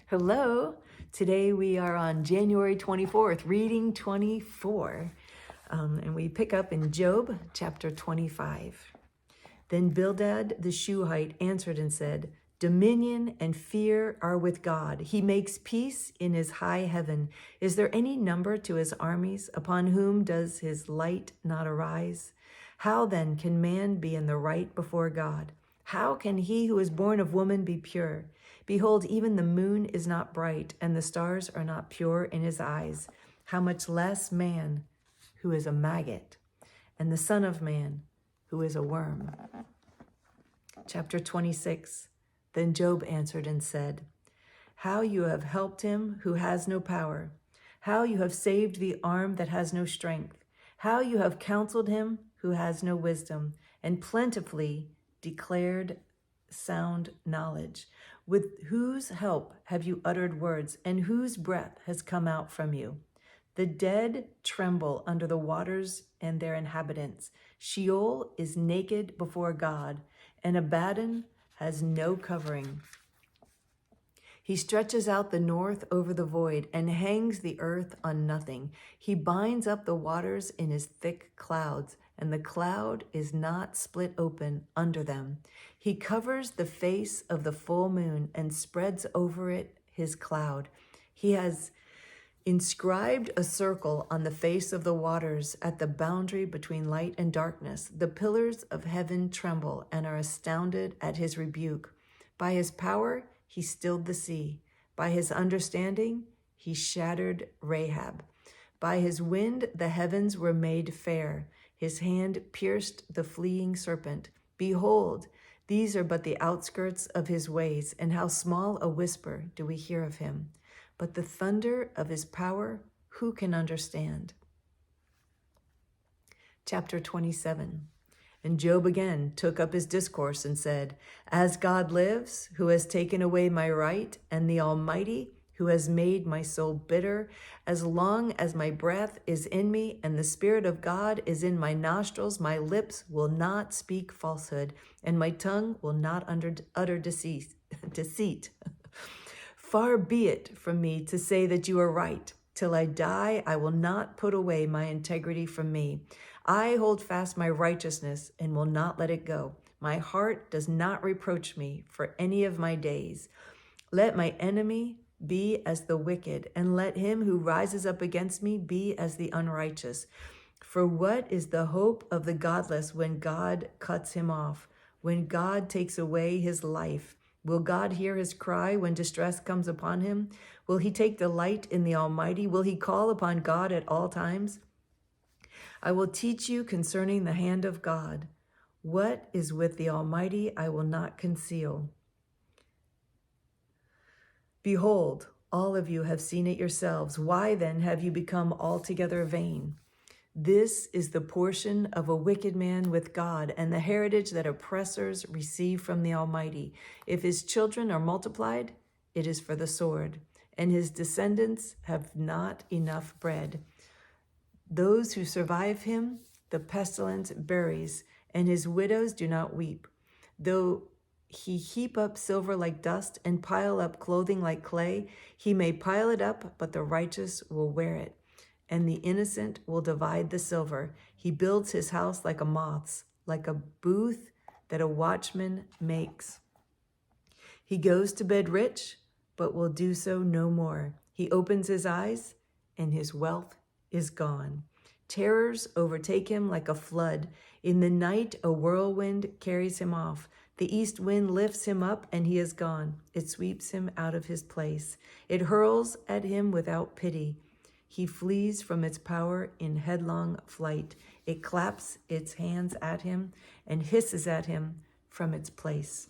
Hello. Today we are on January 24th, reading 24. And we pick up in Job chapter 25. Then Bildad the Shuhite answered and said, Dominion and fear are with God. He makes peace in his high heaven. Is there any number to his armies? Upon whom does his light not arise? How then can man be in the right before God? How can he who is born of woman be pure? Behold, even the moon is not bright, and the stars are not pure in his eyes. How much less man, who is a maggot, and the Son of Man, who is a worm. Chapter 26. Then Job answered and said, How you have helped him who has no power, how you have saved the arm that has no strength, how you have counseled him who has no wisdom, and plentifully declared sound knowledge. With whose help have you uttered words, and whose breath has come out from you? The dead tremble under the waters and their inhabitants. Sheol is naked before God, and Abaddon has no covering. He stretches out the north over the void and hangs the earth on nothing. He binds up the waters in his thick clouds, and the cloud is not split open under them. He covers the face of the full moon and spreads over it his cloud. He has inscribed a circle on the face of the waters at the boundary between light and darkness. The pillars of heaven tremble and are astounded at his rebuke. By his power, he stilled the sea. By his understanding, he shattered Rahab. By his wind, the heavens were made fair. His hand pierced the fleeing serpent. Behold, these are but the outskirts of his ways, and how small a whisper do we hear of him. But the thunder of his power, who can understand? Chapter 27. And Job again took up his discourse and said, As God lives, who has taken away my right, and the Almighty, who has made my soul bitter, as long as my breath is in me and the Spirit of God is in my nostrils, my lips will not speak falsehood, and my tongue will not utter deceit. Far be it from me to say that you are right. Till I die, I will not put away my integrity from me. I hold fast my righteousness and will not let it go. My heart does not reproach me for any of my days. Let my enemy be as the wicked, and let him who rises up against me be as the unrighteous. For what is the hope of the godless when God cuts him off, when God takes away his life? Will God hear his cry when distress comes upon him? Will he take delight in the Almighty? Will he call upon God at all times? I will teach you concerning the hand of God. What is with the Almighty I will not conceal. Behold, all of you have seen it yourselves. Why then have you become altogether vain? This is the portion of a wicked man with God, and the heritage that oppressors receive from the Almighty. If his children are multiplied, it is for the sword, and his descendants have not enough bread. Those who survive him, the pestilence buries, and his widows do not weep. Though he heap up silver like dust and pile up clothing like clay, he may pile it up, but the righteous will wear it, and the innocent will divide the silver. He builds his house like a moth's, like a booth that a watchman makes. He goes to bed rich, but will do so no more. He opens his eyes, and his wealth is gone. Terrors overtake him like a flood. In the night, a whirlwind carries him off. The east wind lifts him up, and he is gone. It sweeps him out of his place. It hurls at him without pity. He flees from its power in headlong flight. It claps its hands at him and hisses at him from its place.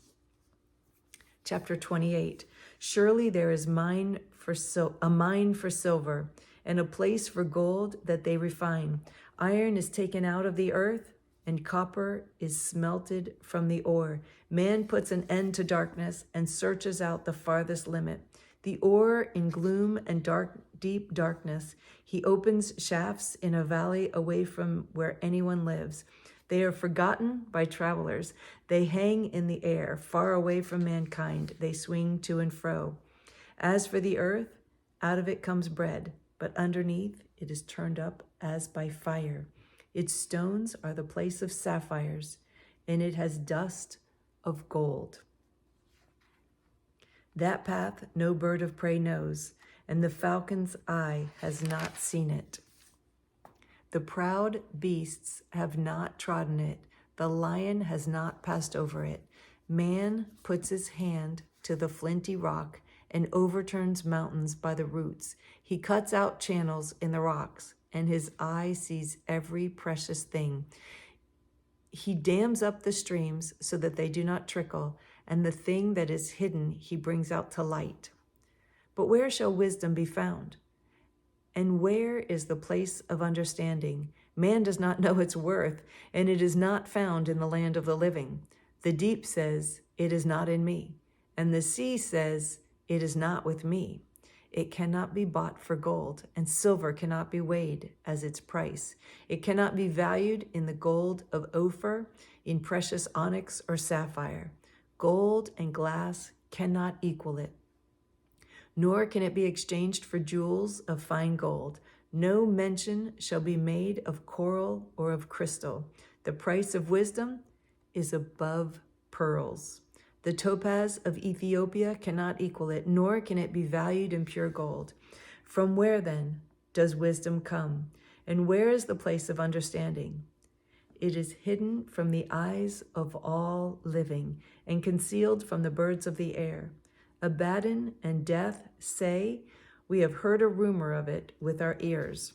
Chapter 28. Surely there is a mine for silver, and a place for gold that they refine. Iron is taken out of the earth, and copper is smelted from the ore. Man puts an end to darkness and searches out the farthest limit. The ore in gloom and deep darkness. He opens shafts in a valley away from where anyone lives. They are forgotten by travelers. They hang in the air, far away from mankind. They swing to and fro. As for the earth, out of it comes bread, but underneath it is turned up as by fire. Its stones are the place of sapphires, and it has dust of gold. That path no bird of prey knows, and the falcon's eye has not seen it. The proud beasts have not trodden it. The lion has not passed over it. Man puts his hand to the flinty rock and overturns mountains by the roots. He cuts out channels in the rocks, and his eye sees every precious thing. He dams up the streams so that they do not trickle, and the thing that is hidden he brings out to light. But where shall wisdom be found? And where is the place of understanding? Man does not know its worth, and it is not found in the land of the living. The deep says, "It is not in me," and the sea says, "It is not with me." It cannot be bought for gold, and silver cannot be weighed as its price. It cannot be valued in the gold of Ophir, in precious onyx or sapphire. Gold and glass cannot equal it, nor can it be exchanged for jewels of fine gold. No mention shall be made of coral or of crystal. The price of wisdom is above pearls. The topaz of Ethiopia cannot equal it, nor can it be valued in pure gold. From where then does wisdom come? And where is the place of understanding? It is hidden from the eyes of all living and concealed from the birds of the air. Abaddon and death say, "We have heard a rumor of it with our ears."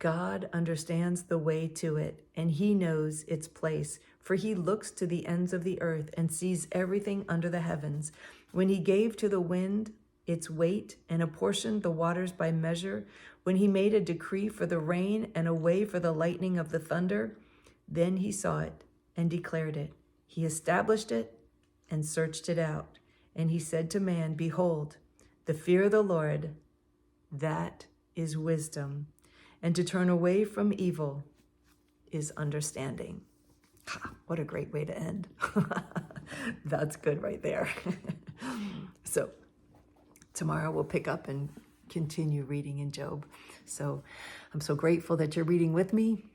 God understands the way to it, and he knows its place, for he looks to the ends of the earth and sees everything under the heavens. When he gave to the wind its weight and apportioned the waters by measure, when he made a decree for the rain and a way for the lightning of the thunder, then he saw it and declared it. He established it and searched it out. And he said to man, "Behold, the fear of the Lord, that is wisdom, and to turn away from evil is understanding." What a great way to end. That's good right there. So tomorrow we'll pick up and continue reading in Job. So I'm so grateful that you're reading with me.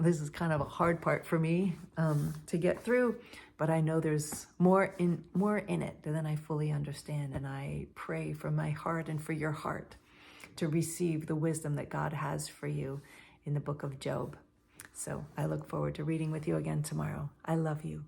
This is kind of a hard part for me to get through, but I know there's more in it than I fully understand. And I pray from my heart and for your heart to receive the wisdom that God has for you in the book of Job. So I look forward to reading with you again tomorrow. I love you.